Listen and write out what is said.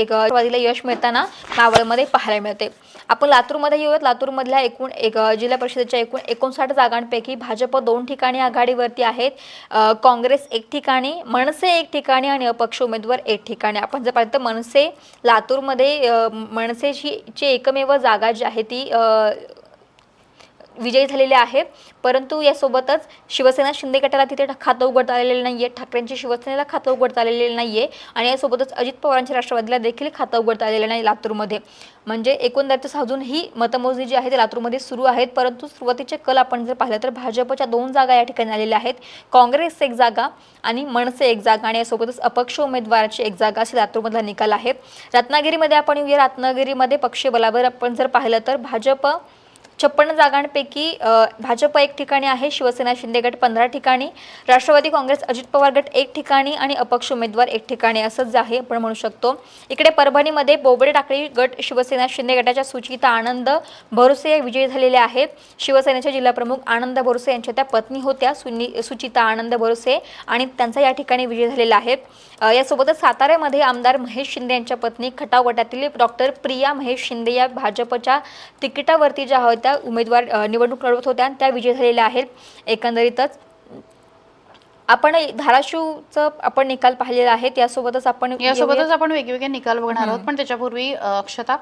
एक राष्ट्रवादीला यश मिळताना मावळमध्ये पाहायला मिळते। आपण लातूरमध्ये येऊयात। लातूरमधल्या एकूण जिल्हा परिषदेच्या एकूण 59 जागांपैकी भाजप 2 ठिकाणी आघाडीवरती आहेत, काँग्रेस 1 ठिकाणी, मनसे 1 ठिकाणी आणि अपक्ष उमेदवार 1 ठिकाणी। आपण जर पाहिलं तर मनसे लातूरमध्ये मनसेची एकमेव जागा जी आहे ती विजयी झालेले आहे, परंतु यासोबतच शिवसेना शिंदे गटाला तिथे खातं उघडता आलेले नाहीये, ठाकरेंची शिवसेनेला खातं उघडता आलेले नाहीये आणि यासोबतच अजित पवारांच्या राष्ट्रवादीला देखील खातं उघडता आलेलं नाही लातूरमध्ये। म्हणजे एकंदरीतच अजून ही मतमोजणी जी आहे ती लातूरमध्ये सुरू आहेत, परंतु सुरुवातीचे कल आपण जर पाहिलं तर भाजपच्या 2 जागा या ठिकाणी आलेल्या आहेत, काँग्रेस 1 जागा आणि मनसे 1 जागा आणि यासोबतच अपक्ष उमेदवाराची 1 जागा असे लातूरमधला निकाल आहे। रत्नागिरीमध्ये आपण येऊया। रत्नागिरीमध्ये पक्षीय बलावर आपण जर पाहिलं तर भाजप 56 जागांपैकी भाजप 1 ठिकाणी आहे, शिवसेना शिंदे गट 15 ठिकाणी, राष्ट्रवादी काँग्रेस अजित पवार गट 1 ठिकाणी आणि अपक्ष उमेदवार 1 ठिकाणी असंच आहे आपण म्हणू शकतो। इकडे परभणीमध्ये बोबडे टाकळी गट शिवसेना शिंदे गटाच्या सुचिता आनंद भोरसे विजयी झालेले आहेत। शिवसेनेचे जिल्हाप्रमुख आनंद भोरसे यांच्या त्या पत्नी होत्या सुचिता आनंद भोरसे आणि त्यांचा या ठिकाणी विजय झालेला आहे। यासोबतच साताऱ्यामध्ये आमदार महेश शिंदे यांच्या पत्नी खटाव गटातील डॉक्टर प्रिया महेश शिंदे या भाजपच्या तिकिटावरती ज्या होत्या उमेदवार निवडणूक लढवत होत्या त्या विजयी झालेल्या आहेत। एकंदरीतच आपण धाराशिवचा आपण निकाल पाहिलेला आहे, यासोबतच आपण वेगवेगळे निकाल बघणार आहोत, पण त्याच्यापूर्वी अक्षता